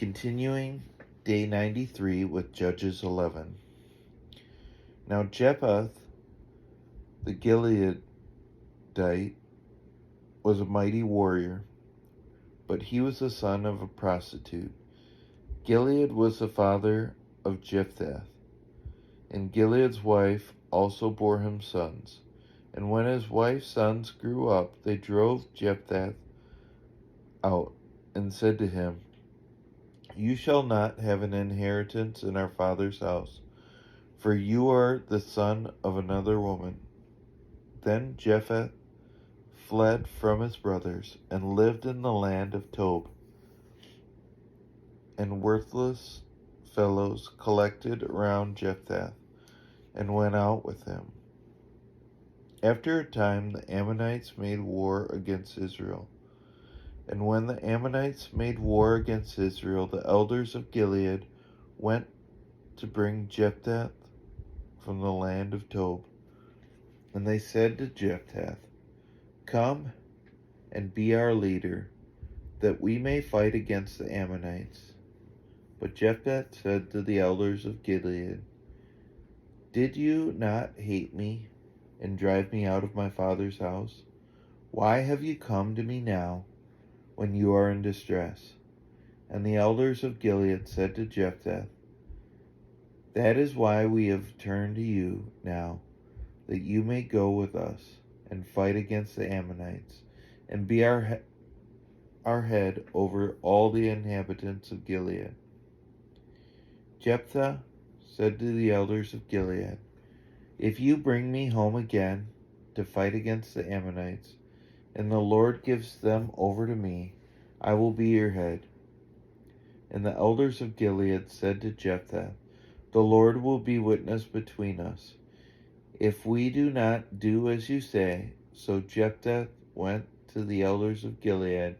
Continuing day 93 with Judges 11. Now Jephthah the Gileadite was a mighty warrior, but he was the son of a prostitute. Gilead was the father of Jephthah, and Gilead's wife also bore him sons. And when his wife's sons grew up, they drove Jephthah out and said to him, "You shall not have an inheritance in our father's house, for you are the son of another woman." Then Jephthah fled from his brothers and lived in the land of Tob, and worthless fellows collected around Jephthah and went out with him. After a time, the Ammonites made war against Israel. And when the Ammonites made war against Israel, the elders of Gilead went to bring Jephthah from the land of Tob. And they said to Jephthah, "Come and be our leader, that we may fight against the Ammonites." But Jephthah said to the elders of Gilead, "Did you not hate me and drive me out of my father's house? Why have you come to me now, when you are in distress?" And the elders of Gilead said to Jephthah, "That is why we have turned to you now, that you may go with us and fight against the Ammonites, and be our head over all the inhabitants of Gilead." Jephthah said to the elders of Gilead, "If you bring me home again to fight against the Ammonites, and the Lord gives them over to me, I will be your head." And the elders of Gilead said to Jephthah, "The Lord will be witness between us, if we do not do as you say." So Jephthah went to the elders of Gilead,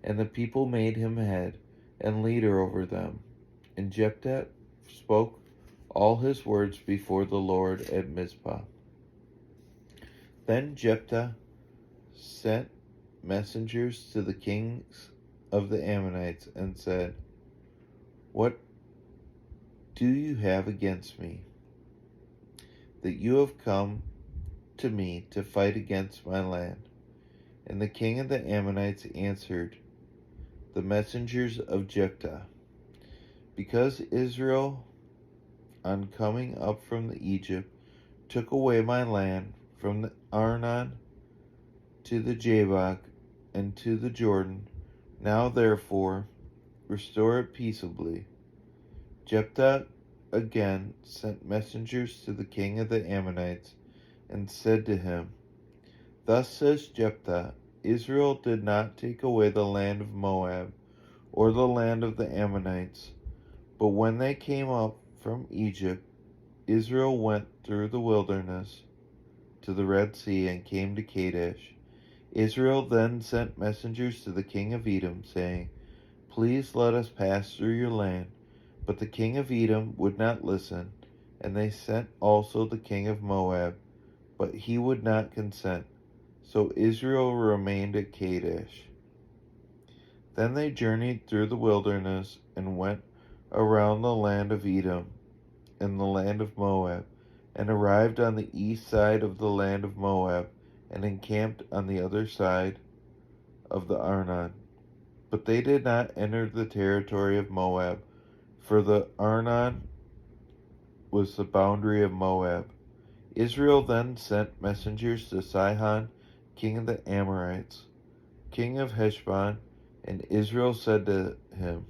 and the people made him head and leader over them. And Jephthah spoke all his words before the Lord at Mizpah. Then Jephthah sent messengers to the kings of the Ammonites and said, "What do you have against me, that you have come to me to fight against my land?" And the king of the Ammonites answered the messengers of Jephthah, "Because Israel, on coming up from Egypt, took away my land from the Arnon to the Jabbok and to the Jordan, now therefore restore it peaceably." Jephthah again sent messengers to the king of the Ammonites and said to him, "Thus says Jephthah, Israel did not take away the land of Moab or the land of the Ammonites, but when they came up from Egypt, Israel went through the wilderness to the Red Sea and came to Kadesh. Israel then sent messengers to the king of Edom, saying, "Please let us pass through your land." But the king of Edom would not listen, and they sent also the king of Moab, but he would not consent. So Israel remained at Kadesh. Then they journeyed through the wilderness and went around the land of Edom and the land of Moab, and arrived on the east side of the land of Moab, and encamped on the other side of the Arnon. But they did not enter the territory of Moab, for the Arnon was the boundary of Moab. Israel then sent messengers to Sihon, king of the Amorites, king of Heshbon, and Israel said to him,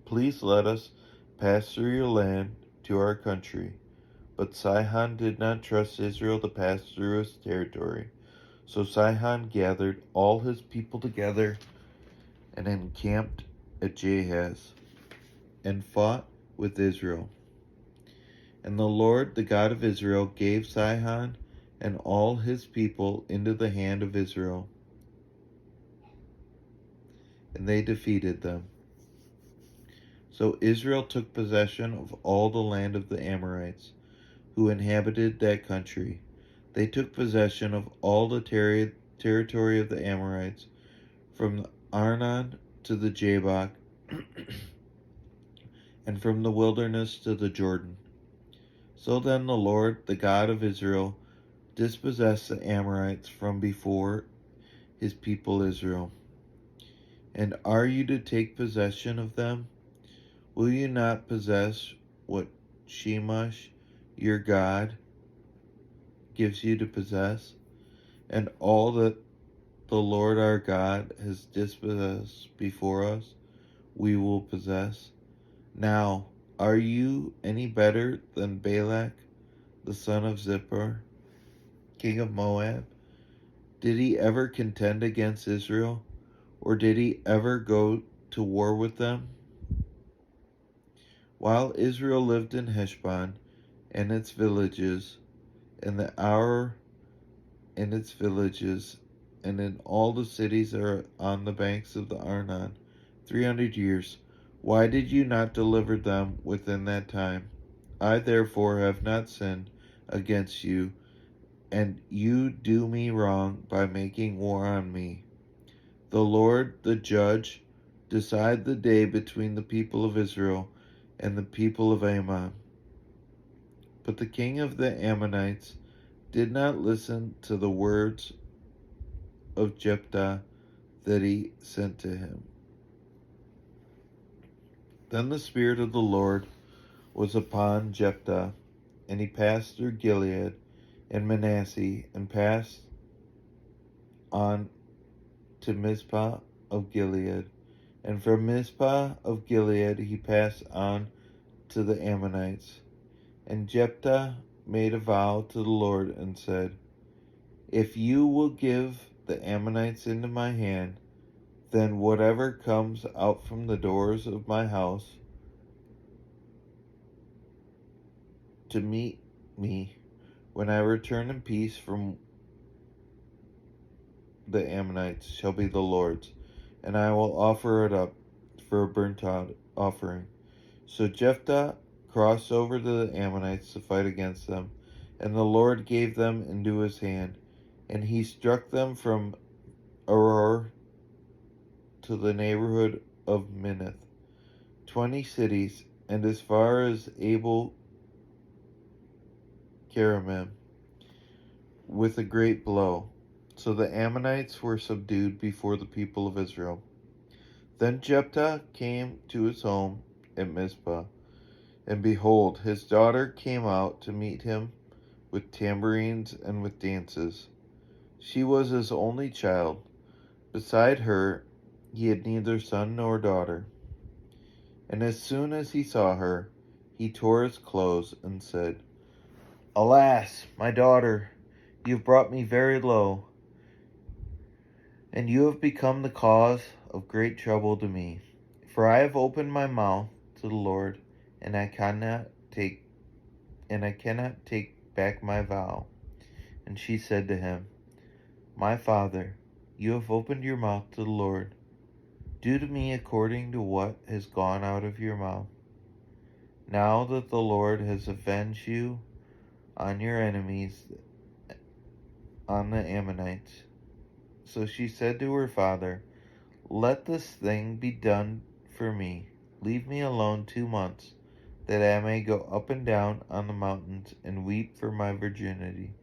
"Please let us pass through your land to our country." But Sihon did not trust Israel to pass through his territory. So Sihon gathered all his people together and encamped at Jahaz and fought with Israel. And the Lord, the God of Israel, gave Sihon and all his people into the hand of Israel, and they defeated them. So Israel took possession of all the land of the Amorites, who inhabited that country. They took possession of all the territory of the Amorites, from the Arnon to the Jabbok, and from the wilderness to the Jordan. So then the Lord, the God of Israel, dispossessed the Amorites from before his people Israel. And are you to take possession of them? Will you not possess what Shemash, your God, gives you to possess? And all that the Lord our God has dispossessed before us, we will possess. Now, are you any better than Balak, the son of Zippor, king of Moab? Did he ever contend against Israel, or did he ever go to war with them? While Israel lived in Heshbon and its villages, and the Ar and its villages, and in all the cities that are on the banks of the Arnon, 300 years, why did you not deliver them within that time? I therefore have not sinned against you, and you do me wrong by making war on me. The Lord, the judge, decide the day between the people of Israel and the people of Ammon. But the king of the Ammonites did not listen to the words of Jephthah that he sent to him. Then the Spirit of the Lord was upon Jephthah, and he passed through Gilead and Manasseh, and passed on to Mizpah of Gilead. And from Mizpah of Gilead he passed on to the Ammonites. And Jephthah made a vow to the Lord and said, if you will give the Ammonites into my hand, then whatever comes out from the doors of my house to meet me when I return in peace from the Ammonites shall be the Lord's, and I will offer it up for a burnt offering. So Jephthah crossed over to the Ammonites to fight against them, and the Lord gave them into his hand, and he struck them from Aroer to the neighborhood of Minnith, 20 cities, and as far as Abel Keramim, with a great blow. So the Ammonites were subdued before the people of Israel. Then Jephthah came to his home at Mizpah, and behold, his daughter came out to meet him with tambourines and with dances. She was his only child. Beside her, he had neither son nor daughter. And as soon as he saw her, he tore his clothes and said, alas, my daughter, you have brought me very low, and you have become the cause of great trouble to me. For I have opened my mouth to the Lord, and I cannot take back my vow. And she said to him, my father, you have opened your mouth to the Lord. Do to me according to what has gone out of your mouth. Now that the Lord has avenged you on your enemies, on the Ammonites. So she said to her father, let this thing be done for me. Leave me alone 2 months, that I may go up and down on the mountains and weep for my virginity,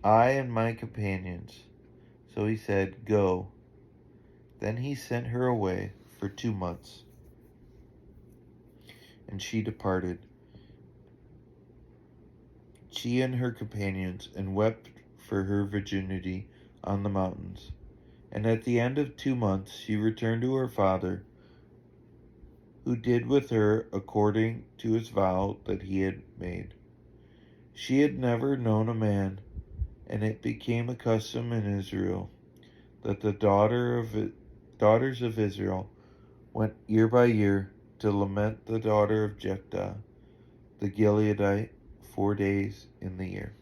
I and my companions. So he said, go. Then he sent her away for 2 months, and she departed, she and her companions, and wept for her virginity on the mountains. And at the end of 2 months she returned to her father, who did with her according to his vow that he had made. She had never known a man, and it became a custom in Israel that the daughters of Israel went year by year to lament the daughter of Jephthah the Gileadite 4 days in the year.